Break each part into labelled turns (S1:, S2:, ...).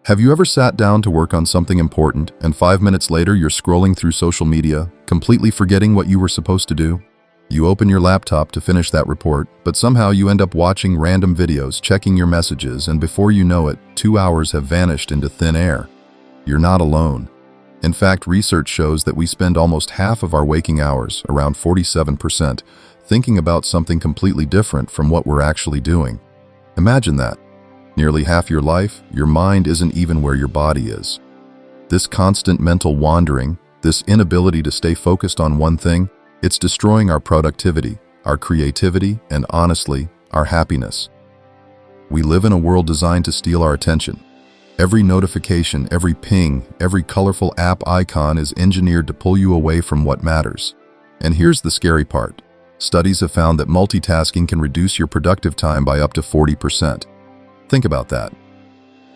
S1: Have you ever sat down to work on something important and 5 minutes later you're scrolling through social media, completely forgetting what you were supposed to do? You open your laptop to finish that report, but somehow you end up watching random videos, checking your messages, and before you know it, 2 hours have vanished into thin air. You're not alone. In fact, research shows that we spend almost half of our waking hours, around 47%, thinking about something completely different from what we're actually doing. Imagine that. Nearly half your life, your mind isn't even where your body is. This constant mental wandering, this inability to stay focused on one thing, it's destroying our productivity, our creativity, and honestly, our happiness. We live in a world designed to steal our attention. Every notification, every ping, every colorful app icon is engineered to pull you away from what matters. And here's the scary part. Studies have found that multitasking can reduce your productive time by up to 40%. Think about that.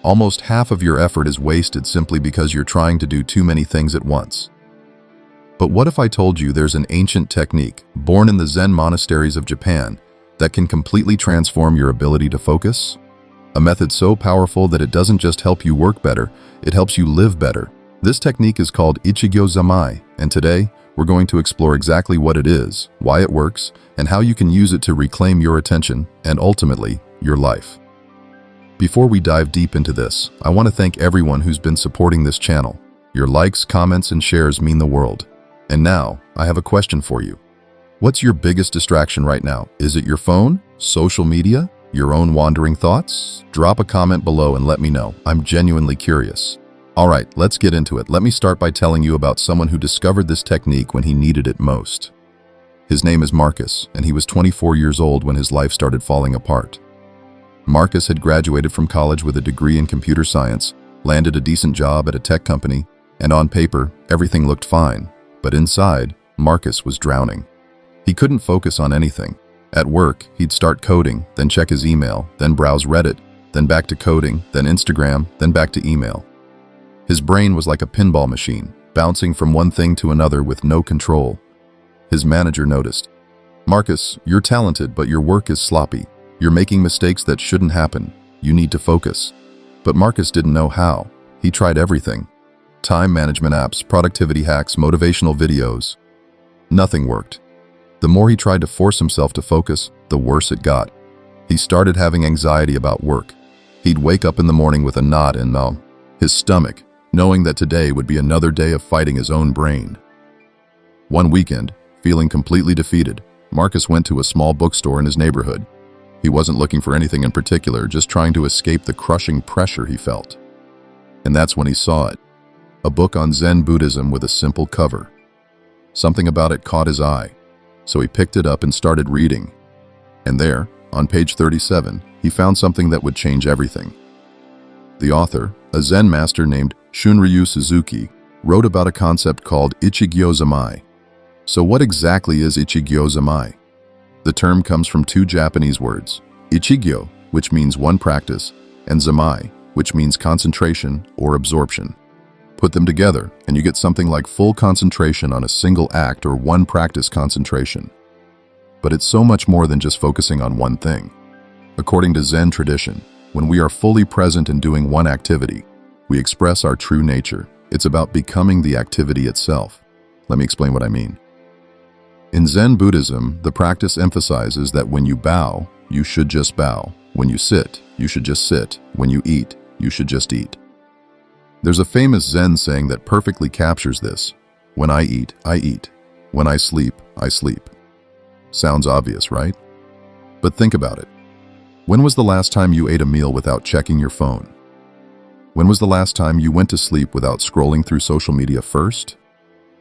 S1: Almost half of your effort is wasted simply because you're trying to do too many things at once. But what if I told you there's an ancient technique, born in the Zen monasteries of Japan, that can completely transform your ability to focus? A method so powerful that it doesn't just help you work better, it helps you live better. This technique is called Ichigyo-Zammai, and today, we're going to explore exactly what it is, why it works, and how you can use it to reclaim your attention and ultimately, your life. Before we dive deep into this, I want to thank everyone who's been supporting this channel. Your likes, comments, and shares mean the world. And now, I have a question for you. What's your biggest distraction right now? Is it your phone, social media, your own wandering thoughts? Drop a comment below and let me know. I'm genuinely curious. All right, let's get into it. Let me start by telling you about someone who discovered this technique when he needed it most. His name is Marcus, and he was 24 years old when his life started falling apart. Marcus had graduated from college with a degree in computer science, landed a decent job at a tech company, and on paper, everything looked fine. But inside, Marcus was drowning. He couldn't focus on anything. At work, he'd start coding, then check his email, then browse Reddit, then back to coding, then Instagram, then back to email. His brain was like a pinball machine, bouncing from one thing to another with no control. His manager noticed. "Marcus, you're talented, but your work is sloppy. You're making mistakes that shouldn't happen. You need to focus." But Marcus didn't know how. He tried everything. Time management apps, productivity hacks, motivational videos. Nothing worked. The more he tried to force himself to focus, the worse it got. He started having anxiety about work. He'd wake up in the morning with a knot in his stomach, knowing that today would be another day of fighting his own brain. One weekend, feeling completely defeated, Marcus went to a small bookstore in his neighborhood. He wasn't looking for anything in particular, just trying to escape the crushing pressure he felt. And that's when he saw it. A book on Zen Buddhism with a simple cover. Something about it caught his eye, so he picked it up and started reading. And there, on page 37, he found something that would change everything. The author, a Zen master named Shunryu Suzuki, wrote about a concept called Ichigyo-Zammai. So what exactly is Ichigyo-Zammai? The term comes from two Japanese words, Ichigyo, which means one practice, and Zammai, which means concentration or absorption. Put them together, and you get something like full concentration on a single act or one practice concentration. But it's so much more than just focusing on one thing. According to Zen tradition, when we are fully present in doing one activity, we express our true nature. It's about becoming the activity itself. Let me explain what I mean. In Zen Buddhism, the practice emphasizes that when you bow, you should just bow. When you sit, you should just sit. When you eat, you should just eat. There's a famous Zen saying that perfectly captures this. When I eat, I eat. When I sleep, I sleep. Sounds obvious, right? But think about it. When was the last time you ate a meal without checking your phone? When was the last time you went to sleep without scrolling through social media first?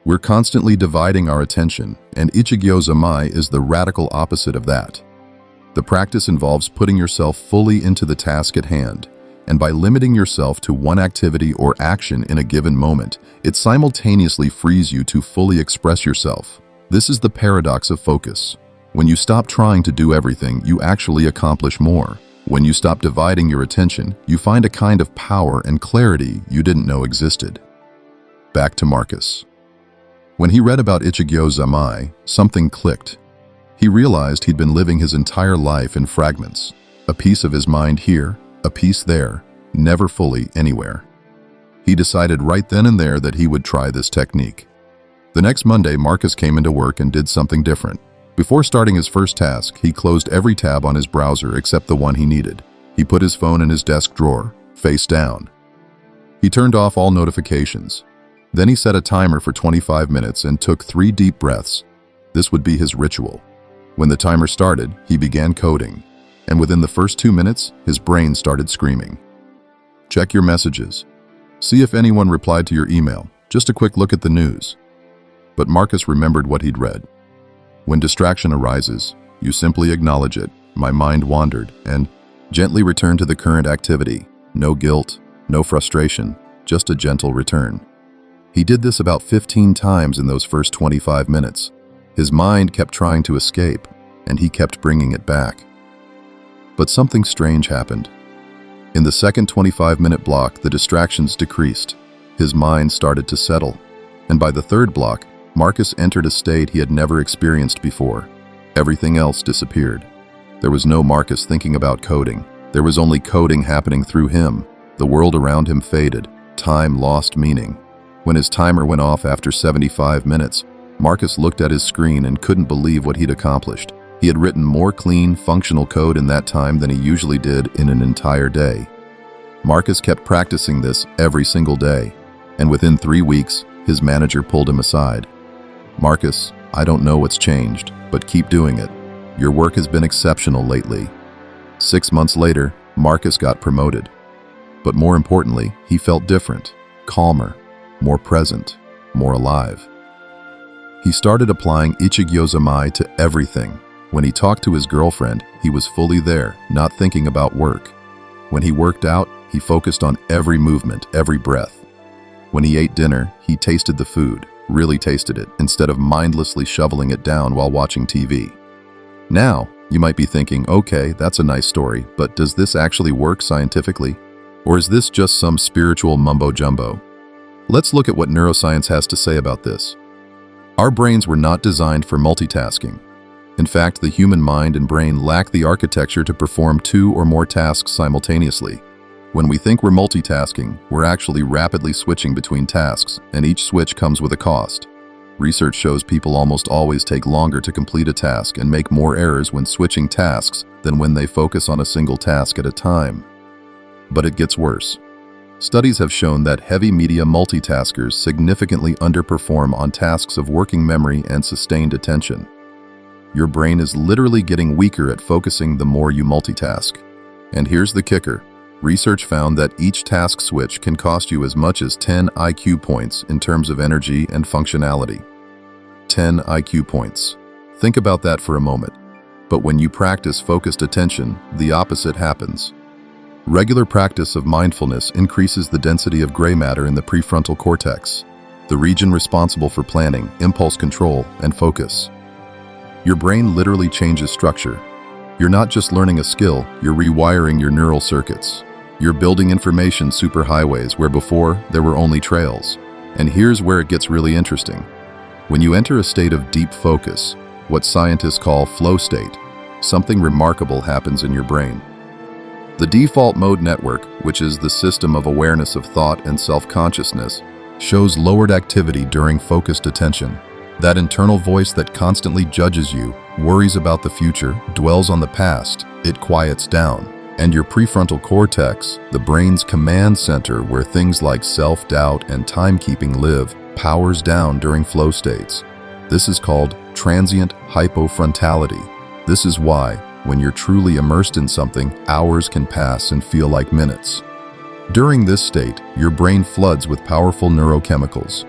S1: We're constantly dividing our attention, and Ichigyo-Zammai is the radical opposite of that. The practice involves putting yourself fully into the task at hand, and by limiting yourself to one activity or action in a given moment, it simultaneously frees you to fully express yourself. This is the paradox of focus. When you stop trying to do everything, you actually accomplish more. When you stop dividing your attention, you find a kind of power and clarity you didn't know existed. Back to Marcus. When he read about Ichigyo-Zammai, something clicked. He realized he'd been living his entire life in fragments. A piece of his mind here, a piece there, never fully anywhere. He decided right then and there that he would try this technique. The next Monday, Marcus came into work and did something different. Before starting his first task, he closed every tab on his browser except the one he needed. He put his phone in his desk drawer, face down. He turned off all notifications. Then he set a timer for 25 minutes and took 3 deep breaths. This would be his ritual. When the timer started, he began coding. And within the first 2 minutes, his brain started screaming. Check your messages. See if anyone replied to your email. Just a quick look at the news. But Marcus remembered what he'd read. When distraction arises, you simply acknowledge it. My mind wandered, and gently return to the current activity. No guilt, no frustration, just a gentle return. He did this about 15 times in those first 25 minutes. His mind kept trying to escape, and he kept bringing it back. But something strange happened. In the second 25-minute block, the distractions decreased. His mind started to settle. And by the third block, Marcus entered a state he had never experienced before. Everything else disappeared. There was no Marcus thinking about coding. There was only coding happening through him. The world around him faded. Time lost meaning. When his timer went off after 75 minutes, Marcus looked at his screen and couldn't believe what he'd accomplished. He had written more clean, functional code in that time than he usually did in an entire day. Marcus kept practicing this every single day, and within 3 weeks, his manager pulled him aside. Marcus, I don't know what's changed, but keep doing it. Your work has been exceptional lately. 6 months later, Marcus got promoted. But more importantly, he felt different, calmer, more present, more alive. He started applying Ichigyo-Zammai to everything. When he talked to his girlfriend, he was fully there, not thinking about work. When he worked out, he focused on every movement, every breath. When he ate dinner, he tasted the food, really tasted it, instead of mindlessly shoveling it down while watching TV. Now, you might be thinking, okay, that's a nice story, but does this actually work scientifically? Or is this just some spiritual mumbo-jumbo? Let's look at what neuroscience has to say about this. Our brains were not designed for multitasking. In fact, the human mind and brain lack the architecture to perform 2 or more tasks simultaneously. When we think we're multitasking, we're actually rapidly switching between tasks, and each switch comes with a cost. Research shows people almost always take longer to complete a task and make more errors when switching tasks than when they focus on a single task at a time. But it gets worse. Studies have shown that heavy media multitaskers significantly underperform on tasks of working memory and sustained attention. Your brain is literally getting weaker at focusing the more you multitask. And here's the kicker. Research found that each task switch can cost you as much as 10 IQ points in terms of energy and functionality. 10 IQ points. Think about that for a moment. But when you practice focused attention, the opposite happens. Regular practice of mindfulness increases the density of gray matter in the prefrontal cortex, the region responsible for planning, impulse control, and focus. Your brain literally changes structure. You're not just learning a skill, you're rewiring your neural circuits. You're building information superhighways where before there were only trails. And here's where it gets really interesting. When you enter a state of deep focus, what scientists call flow state, something remarkable happens in your brain. The default mode network, which is the system of awareness of thought and self-consciousness, shows lowered activity during focused attention. That internal voice that constantly judges you, worries about the future, dwells on the past, it quiets down. And your prefrontal cortex, the brain's command center where things like self-doubt and timekeeping live, powers down during flow states. This is called transient hypofrontality. This is why, when you're truly immersed in something, hours can pass and feel like minutes. During this state, your brain floods with powerful neurochemicals.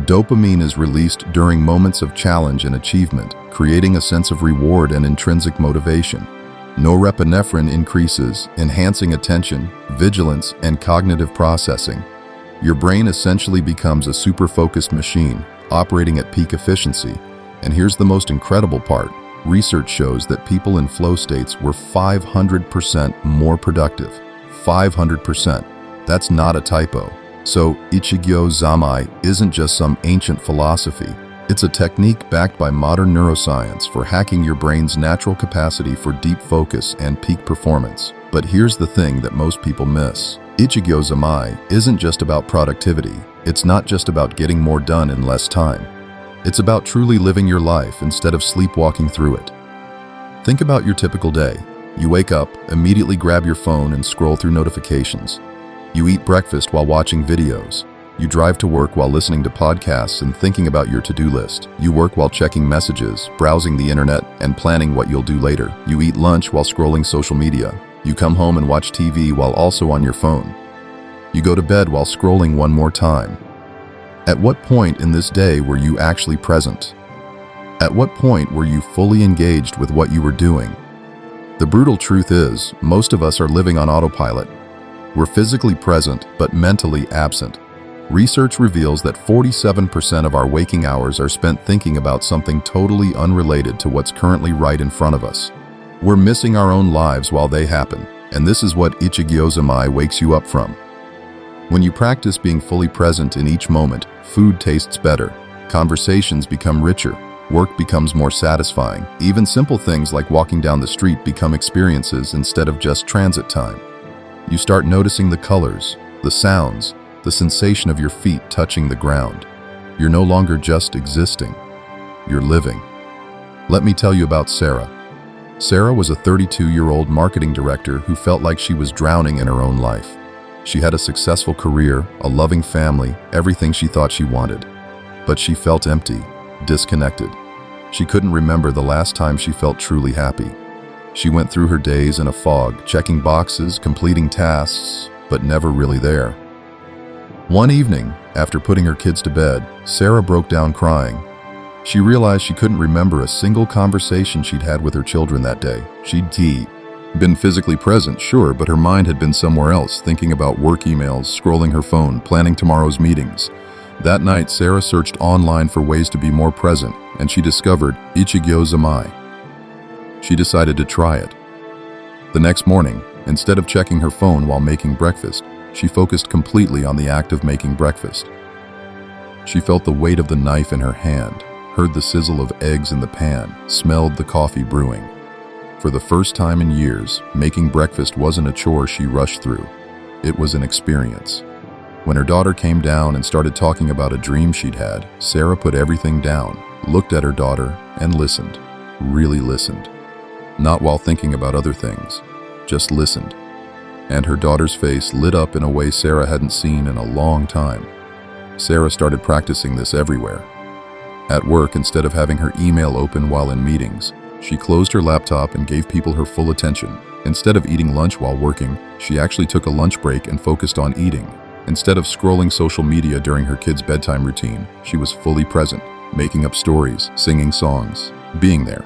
S1: Dopamine is released during moments of challenge and achievement, creating a sense of reward and intrinsic motivation. Norepinephrine increases, enhancing attention, vigilance, and cognitive processing. Your brain essentially becomes a super-focused machine, operating at peak efficiency. And here's the most incredible part. Research shows that people in flow states were 500% more productive. 500%. That's not a typo. So, Ichigyo-Zammai isn't just some ancient philosophy. It's a technique backed by modern neuroscience for hacking your brain's natural capacity for deep focus and peak performance. But here's the thing that most people miss. Ichigyo-Zammai isn't just about productivity. It's not just about getting more done in less time. It's about truly living your life instead of sleepwalking through it. Think about your typical day. You wake up, immediately grab your phone and scroll through notifications. You eat breakfast while watching videos. You drive to work while listening to podcasts and thinking about your to-do list. You work while checking messages, browsing the internet, and planning what you'll do later. You eat lunch while scrolling social media. You come home and watch TV while also on your phone. You go to bed while scrolling one more time. At what point in this day were you actually present? At what point were you fully engaged with what you were doing? The brutal truth is, most of us are living on autopilot. We're physically present, but mentally absent. Research reveals that 47% of our waking hours are spent thinking about something totally unrelated to what's currently right in front of us. We're missing our own lives while they happen, and this is what Ichigyo-Zammai wakes you up from. When you practice being fully present in each moment, food tastes better, conversations become richer, work becomes more satisfying. Even simple things like walking down the street become experiences instead of just transit time. You start noticing the colors, the sounds, the sensation of your feet touching the ground. You're no longer just existing. You're living. Let me tell you about Sarah. Sarah was a 32-year-old marketing director who felt like she was drowning in her own life. She had a successful career, a loving family, everything she thought she wanted. But she felt empty, disconnected. She couldn't remember the last time she felt truly happy. She went through her days in a fog, checking boxes, completing tasks, but never really there. One evening, after putting her kids to bed, Sarah broke down crying. She realized she couldn't remember a single conversation she'd had with her children that day. She'd been physically present, sure, but her mind had been somewhere else, thinking about work emails, scrolling her phone, planning tomorrow's meetings. That night, Sarah searched online for ways to be more present, and she discovered Ichigyo-Zammai. She decided to try it. The next morning, instead of checking her phone while making breakfast, she focused completely on the act of making breakfast. She felt the weight of the knife in her hand, heard the sizzle of eggs in the pan, smelled the coffee brewing. For the first time in years, making breakfast wasn't a chore she rushed through. It was an experience. When her daughter came down and started talking about a dream she'd had, Sarah put everything down, looked at her daughter, and listened. Really listened. Not while thinking about other things, just listened. And her daughter's face lit up in a way Sarah hadn't seen in a long time. Sarah started practicing this everywhere. At work, instead of having her email open while in meetings, she closed her laptop and gave people her full attention. Instead of eating lunch while working, she actually took a lunch break and focused on eating. Instead of scrolling social media during her kids' bedtime routine, she was fully present, making up stories, singing songs, being there.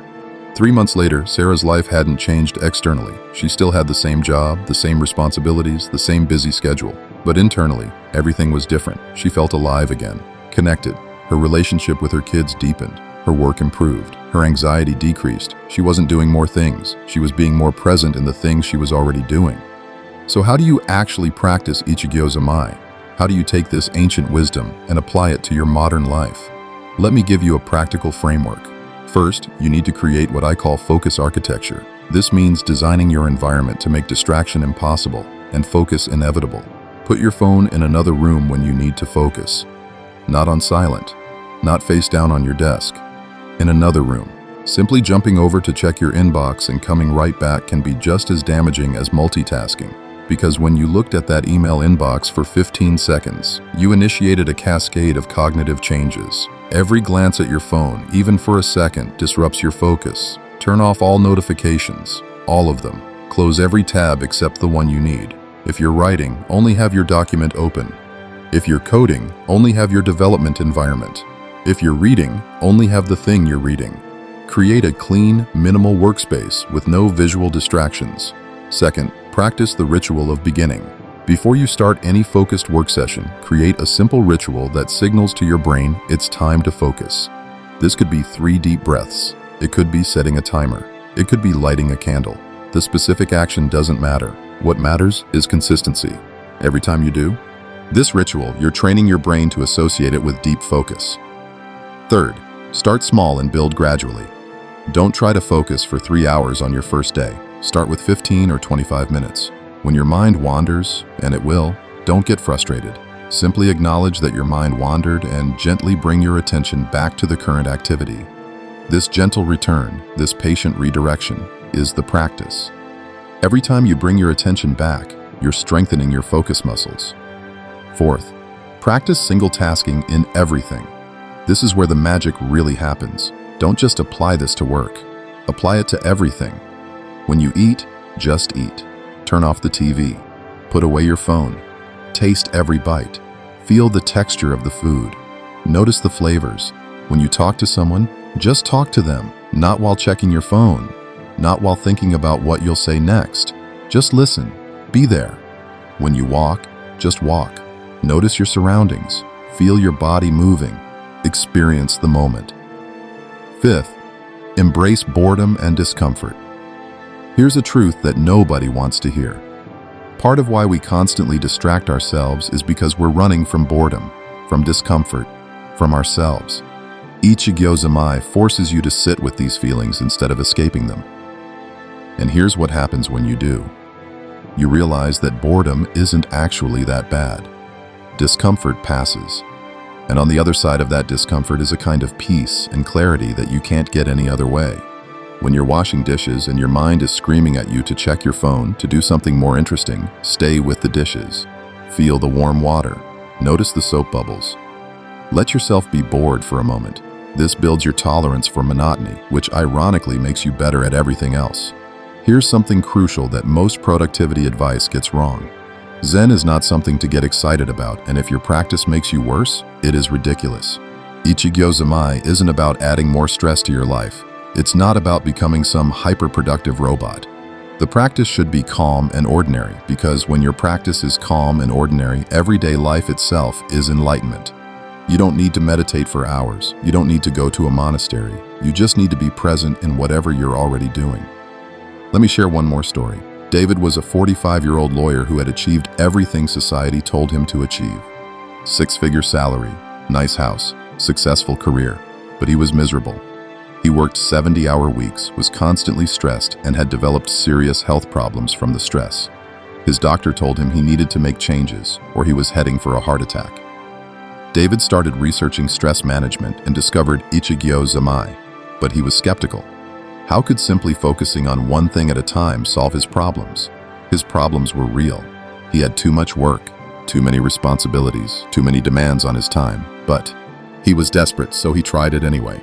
S1: 3 months later, Sarah's life hadn't changed externally. She still had the same job, the same responsibilities, the same busy schedule. But internally, everything was different. She felt alive again, connected. Her relationship with her kids deepened. Her work improved. Her anxiety decreased. She wasn't doing more things. She was being more present in the things she was already doing. So how do you actually practice Ichigyo-Zammai? How do you take this ancient wisdom and apply it to your modern life? Let me give you a practical framework. First, you need to create what I call focus architecture. This means designing your environment to make distraction impossible and focus inevitable. Put your phone in another room when you need to focus. Not on silent, not face down on your desk. In another room. Simply jumping over to check your inbox and coming right back can be just as damaging as multitasking. Because when you looked at that email inbox for 15 seconds, you initiated a cascade of cognitive changes. Every glance at your phone, even for a second, disrupts your focus. Turn off all notifications, all of them. Close every tab except the one you need. If you're writing, only have your document open. If you're coding, only have your development environment. If you're reading, only have the thing you're reading. Create a clean, minimal workspace with no visual distractions. Second, practice the ritual of beginning. Before you start any focused work session, create a simple ritual that signals to your brain it's time to focus. This could be 3 deep breaths. It could be setting a timer. It could be lighting a candle. The specific action doesn't matter. What matters is consistency. Every time you do this ritual, you're training your brain to associate it with deep focus. Third, start small and build gradually. Don't try to focus for 3 hours on your first day. Start with 15 or 25 minutes. When your mind wanders, and it will, don't get frustrated. Simply acknowledge that your mind wandered and gently bring your attention back to the current activity. This gentle return, this patient redirection, is the practice. Every time you bring your attention back, you're strengthening your focus muscles. Fourth, practice single tasking in everything. This is where the magic really happens. Don't just apply this to work. Apply it to everything. When you eat, just eat. Turn off the TV. Put away your phone. Taste every bite. Feel the texture of the food. Notice the flavors. When you talk to someone, just talk to them, not while checking your phone, not while thinking about what you'll say next. Just listen. Be there. When you walk, just walk. Notice your surroundings. Feel your body moving. Experience the moment. Fifth, embrace boredom and discomfort. Here's a truth that nobody wants to hear. Part of why we constantly distract ourselves is because we're running from boredom, from discomfort, from ourselves. Ichigyo-Zammai forces you to sit with these feelings instead of escaping them. And here's what happens when you do. You realize that boredom isn't actually that bad. Discomfort passes. And on the other side of that discomfort is a kind of peace and clarity that you can't get any other way. When you're washing dishes and your mind is screaming at you to check your phone, to do something more interesting, stay with the dishes. Feel the warm water. Notice the soap bubbles. Let yourself be bored for a moment. This builds your tolerance for monotony, which ironically makes you better at everything else. Here's something crucial that most productivity advice gets wrong. Zen is not something to get excited about, and if your practice makes you worse, it is ridiculous. Ichigyo-Zammai isn't about adding more stress to your life. It's not about becoming some hyper-productive robot. The practice should be calm and ordinary, because when your practice is calm and ordinary, everyday life itself is enlightenment. You don't need to meditate for hours. You don't need to go to a monastery. You just need to be present in whatever you're already doing. Let me share one more story. David was a 45-year-old lawyer who had achieved everything society told him to achieve. 6-figure salary, nice house, successful career, but he was miserable. He worked 70-hour weeks, was constantly stressed, and had developed serious health problems from the stress. His doctor told him he needed to make changes, or he was heading for a heart attack. David started researching stress management and discovered Ichigyo-Zammai, but he was skeptical. How could simply focusing on one thing at a time solve his problems? His problems were real. He had too much work, too many responsibilities, too many demands on his time, but he was desperate, so he tried it anyway.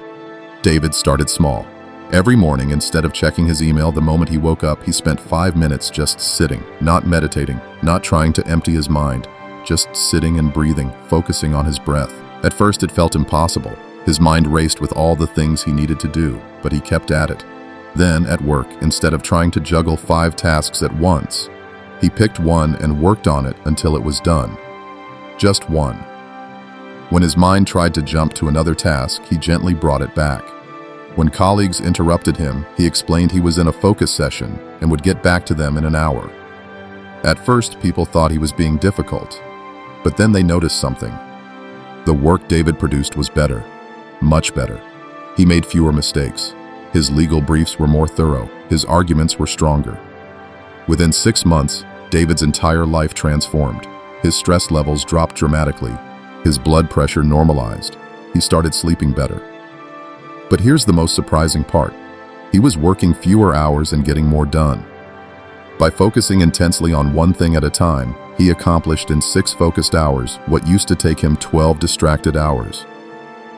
S1: David started small. Every morning, instead of checking his email the moment he woke up, he spent 5 minutes just sitting, not meditating, not trying to empty his mind, just sitting and breathing, focusing on his breath. At first, it felt impossible. His mind raced with all the things he needed to do, but he kept at it. Then, at work, instead of trying to juggle 5 tasks at once, he picked one and worked on it until it was done. Just one. When his mind tried to jump to another task, he gently brought it back. When colleagues interrupted him, he explained he was in a focus session and would get back to them in an hour. At first, people thought he was being difficult, but then they noticed something. The work David produced was better, much better. He made fewer mistakes. His legal briefs were more thorough. His arguments were stronger. Within 6 months, David's entire life transformed. His stress levels dropped dramatically. His blood pressure normalized. He started sleeping better. But here's the most surprising part. He was working fewer hours and getting more done. By focusing intensely on one thing at a time, he accomplished in 6 focused hours what used to take him 12 distracted hours.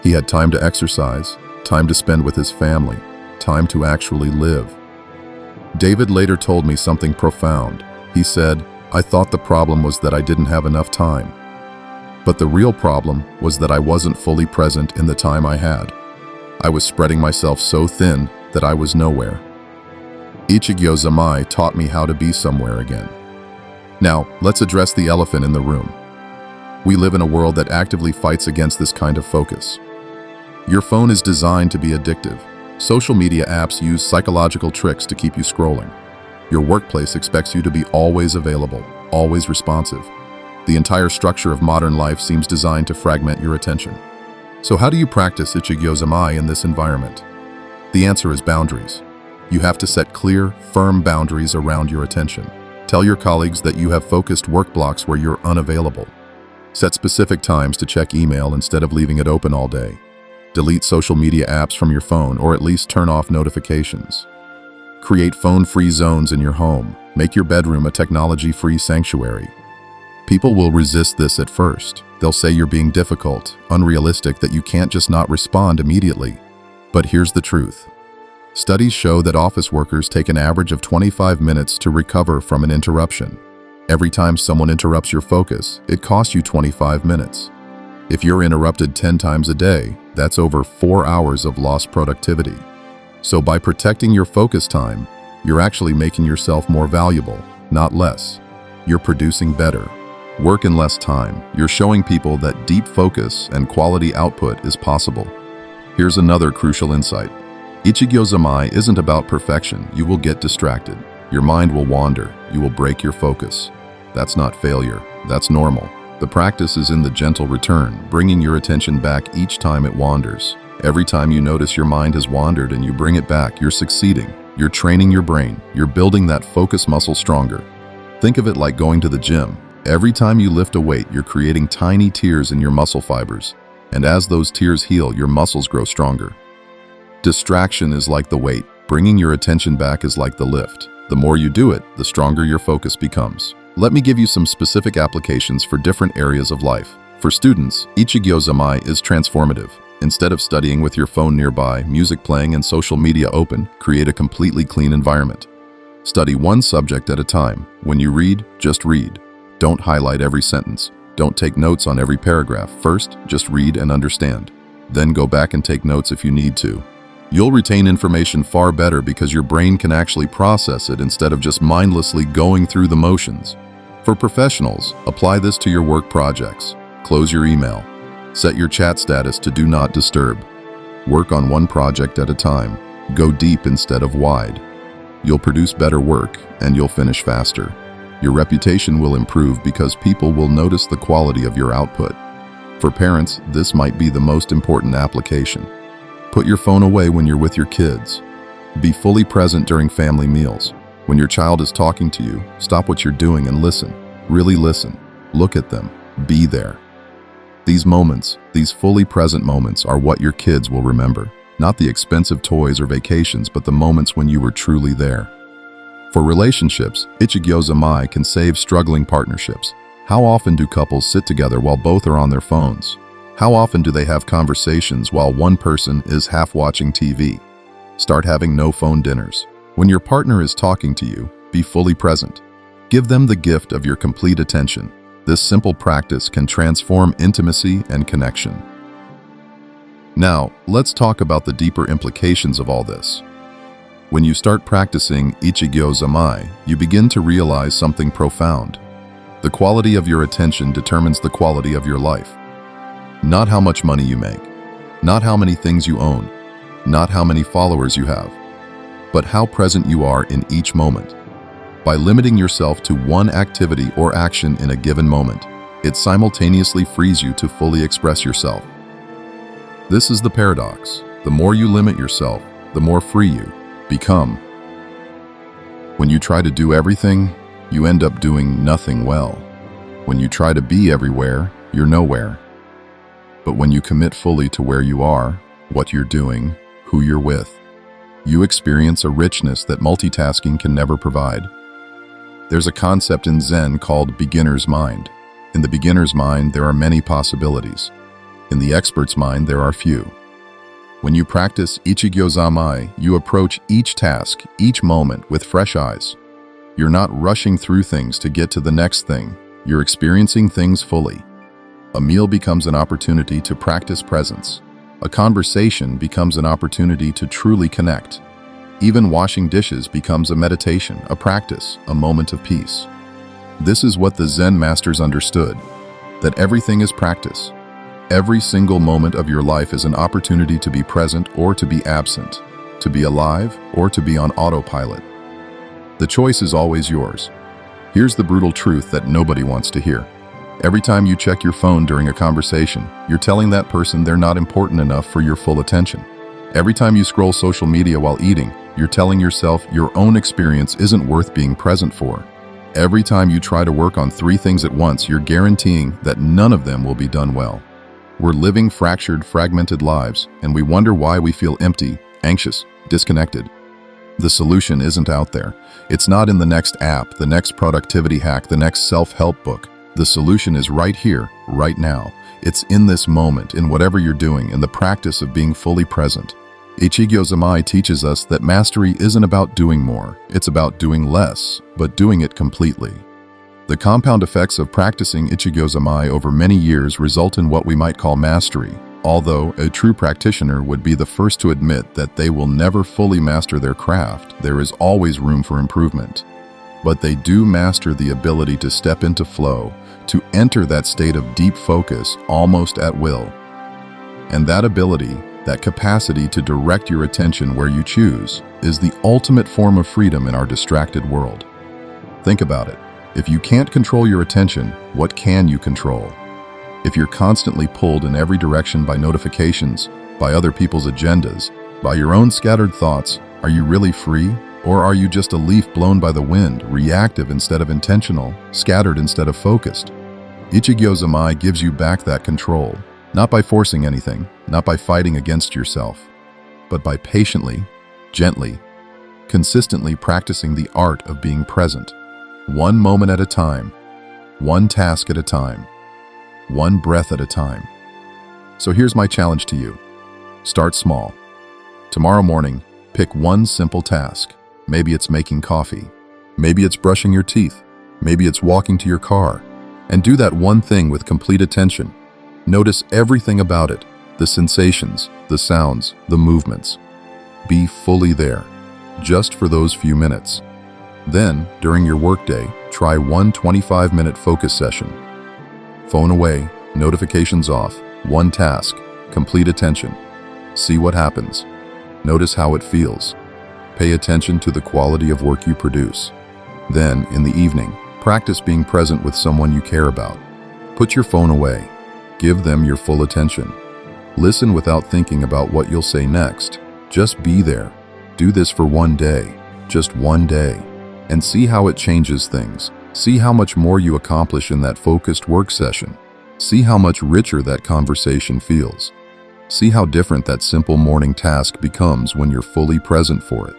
S1: He had time to exercise, time to spend with his family, time to actually live. David later told me something profound. He said, "I thought the problem was that I didn't have enough time. But the real problem was that I wasn't fully present in the time I had. I was spreading myself so thin that I was nowhere." Ichigyo-Zammai taught me how to be somewhere again. Now, let's address the elephant in the room. We live in a world that actively fights against this kind of focus. Your phone is designed to be addictive. Social media apps use psychological tricks to keep you scrolling. Your workplace expects you to be always available, always responsive. The entire structure of modern life seems designed to fragment your attention. So how do you practice Ichigyo-Zammai in this environment? The answer is boundaries. You have to set clear, firm boundaries around your attention. Tell your colleagues that you have focused work blocks where you're unavailable. Set specific times to check email instead of leaving it open all day. Delete social media apps from your phone or at least turn off notifications. Create phone-free zones in your home. Make your bedroom a technology-free sanctuary. People will resist this at first. They'll say you're being difficult, unrealistic, that you can't just not respond immediately. But here's the truth. Studies show that office workers take an average of 25 minutes to recover from an interruption. Every time someone interrupts your focus, it costs you 25 minutes. If you're interrupted 10 times a day, that's over 4 hours of lost productivity. So by protecting your focus time, you're actually making yourself more valuable, not less. You're producing better. Work in less time. You're showing people that deep focus and quality output is possible. Here's another crucial insight. Ichigyo-Zammai isn't about perfection. You will get distracted. Your mind will wander. You will break your focus. That's not failure. That's normal. The practice is in the gentle return, bringing your attention back each time it wanders. Every time you notice your mind has wandered and you bring it back, you're succeeding. You're training your brain. You're building that focus muscle stronger. Think of it like going to the gym. Every time you lift a weight, you're creating tiny tears in your muscle fibers. And as those tears heal, your muscles grow stronger. Distraction is like the weight. Bringing your attention back is like the lift. The more you do it, the stronger your focus becomes. Let me give you some specific applications for different areas of life. For students, Ichigyo-Zammai is transformative. Instead of studying with your phone nearby, music playing, and social media open, create a completely clean environment. Study one subject at a time. When you read, just read. Don't highlight every sentence. Don't take notes on every paragraph. First, just read and understand. Then go back and take notes if you need to. You'll retain information far better because your brain can actually process it instead of just mindlessly going through the motions. For professionals, apply this to your work projects. Close your email. Set your chat status to do not disturb. Work on one project at a time. Go deep instead of wide. You'll produce better work and you'll finish faster. Your reputation will improve because people will notice the quality of your output. For parents, this might be the most important application. Put your phone away when you're with your kids. Be fully present during family meals. When your child is talking to you, stop what you're doing and listen. Really listen. Look at them. Be there. These moments, these fully present moments, are what your kids will remember. Not the expensive toys or vacations, but the moments when you were truly there. For relationships, Ichigyo-Zammai can save struggling partnerships. How often do couples sit together while both are on their phones? How often do they have conversations while one person is half watching TV? Start having no-phone dinners. When your partner is talking to you, be fully present. Give them the gift of your complete attention. This simple practice can transform intimacy and connection. Now, let's talk about the deeper implications of all this. When you start practicing Ichigyo-Zammai, you begin to realize something profound. The quality of your attention determines the quality of your life. Not how much money you make, not how many things you own, not how many followers you have, but how present you are in each moment. By limiting yourself to one activity or action in a given moment, it simultaneously frees you to fully express yourself. This is the paradox. The more you limit yourself, the more free you become. When you try to do everything, you end up doing nothing well. When you try to be everywhere, you're nowhere. But when you commit fully to where you are, what you're doing, who you're with, you experience a richness that multitasking can never provide. There's a concept in Zen called beginner's mind. In the beginner's mind, there are many possibilities. In the expert's mind, there are few. When you practice Ichigyo-Zammai, you approach each task, each moment with fresh eyes. You're not rushing through things to get to the next thing. You're experiencing things fully. A meal becomes an opportunity to practice presence. A conversation becomes an opportunity to truly connect. Even washing dishes becomes a meditation, a practice, a moment of peace. This is what the Zen masters understood, that everything is practice. Every single moment of your life is an opportunity to be present or to be absent, to be alive or to be on autopilot. The choice is always yours. Here's the brutal truth that nobody wants to hear. Every time you check your phone during a conversation, you're telling that person they're not important enough for your full attention. Every time you scroll social media while eating, you're telling yourself your own experience isn't worth being present for. Every time you try to work on 3 things at once, you're guaranteeing that none of them will be done well. We're living fractured, fragmented lives, and we wonder why we feel empty, anxious, disconnected. The solution isn't out there. It's not in the next app, the next productivity hack, the next self-help book. The solution is right here, right now. It's in this moment, in whatever you're doing, in the practice of being fully present. Ichigyo-Zammai teaches us that mastery isn't about doing more, it's about doing less, but doing it completely. The compound effects of practicing Ichigyo-Zammai over many years result in what we might call mastery, although a true practitioner would be the first to admit that they will never fully master their craft. There is always room for improvement. But they do master the ability to step into flow, to enter that state of deep focus almost at will. And that ability, that capacity to direct your attention where you choose, is the ultimate form of freedom in our distracted world. Think about it. If you can't control your attention, what can you control? If you're constantly pulled in every direction by notifications, by other people's agendas, by your own scattered thoughts, are you really free? Or are you just a leaf blown by the wind, reactive instead of intentional, scattered instead of focused? Ichigyo-Zammai gives you back that control, not by forcing anything, not by fighting against yourself, but by patiently, gently, consistently practicing the art of being present, one moment at a time, one task at a time, one breath at a time. So here's my challenge to you. Start small. Tomorrow morning, pick one simple task. Maybe it's making coffee. Maybe it's brushing your teeth. Maybe it's walking to your car. And do that one thing with complete attention. Notice everything about it, the sensations, the sounds, the movements. Be fully there, just for those few minutes. Then, during your workday, try one 25-minute focus session. Phone away, notifications off, one task, complete attention. See what happens. Notice how it feels. Pay attention to the quality of work you produce. Then, in the evening, practice being present with someone you care about. Put your phone away. Give them your full attention. Listen without thinking about what you'll say next. Just be there. Do this for one day, just one day, and see how it changes things. See how much more you accomplish in that focused work session. See how much richer that conversation feels. See how different that simple morning task becomes when you're fully present for it.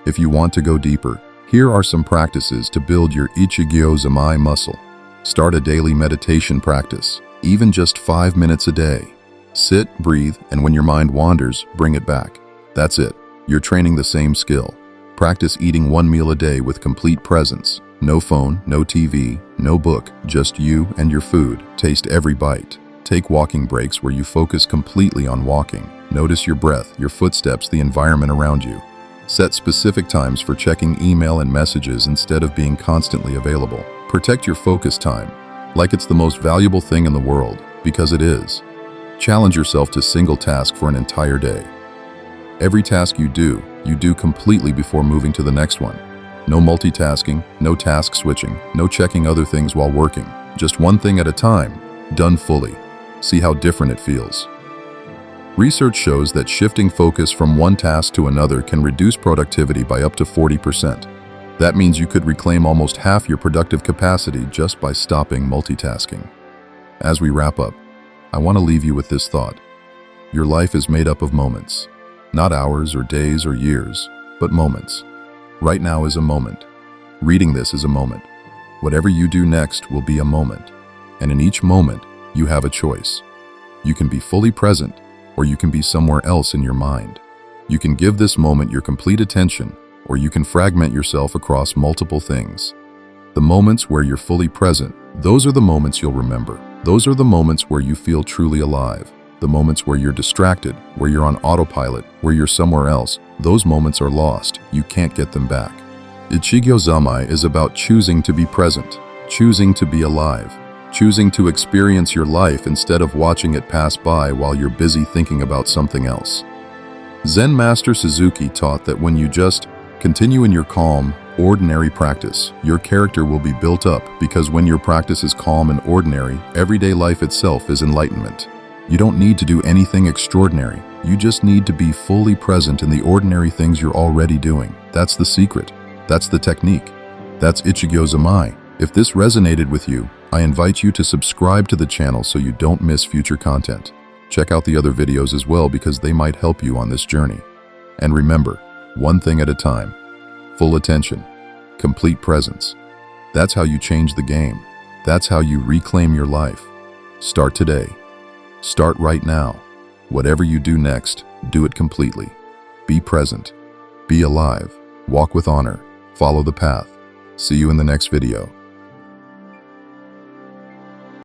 S1: If you want to go deeper, here are some practices to build your Ichigyo-Zammai muscle. Start a daily meditation practice, even just 5 minutes a day. Sit, breathe, and when your mind wanders, bring it back. That's it. You're training the same skill. Practice eating one meal a day with complete presence. No phone, no TV, no book, just you and your food. Taste every bite. Take walking breaks where you focus completely on walking. Notice your breath, your footsteps, the environment around you. Set specific times for checking email and messages instead of being constantly available. Protect your focus time, like it's the most valuable thing in the world, because it is. Challenge yourself to single task for an entire day. Every task you do completely before moving to the next one. No multitasking, no task switching, no checking other things while working. Just one thing at a time, done fully. See how different it feels. Research shows that shifting focus from one task to another can reduce productivity by up to 40%. That means you could reclaim almost half your productive capacity just by stopping multitasking. As we wrap up, I want to leave you with this thought. Your life is made up of moments. Not hours or days or years, but moments. Right now is a moment. Reading this is a moment. Whatever you do next will be a moment. And in each moment, you have a choice. You can be fully present, or you can be somewhere else in your mind. You can give this moment your complete attention, or you can fragment yourself across multiple things. The moments where you're fully present, those are the moments you'll remember. Those are the moments where you feel truly alive. The moments where you're distracted, where you're on autopilot, where you're somewhere else, those moments are lost. You can't get them back. Ichigyo-Zammai is about choosing to be present, choosing to be alive, choosing to experience your life instead of watching it pass by while you're busy thinking about something else. Zen Master Suzuki taught that when you just continue in your calm, ordinary practice, your character will be built up, because when your practice is calm and ordinary, everyday life itself is enlightenment. You don't need to do anything extraordinary. You just need to be fully present in the ordinary things you're already doing. That's the secret. That's the technique. That's Ichigyo-Zammai. If this resonated with you, I invite you to subscribe to the channel so you don't miss future content. Check out the other videos as well because they might help you on this journey. And remember, one thing at a time. Full attention. Complete presence. That's how you change the game. That's how you reclaim your life. Start today. Start right now. Whatever you do next, do it completely. Be present. Be alive. Walk with honor. Follow the path. See you in the next video.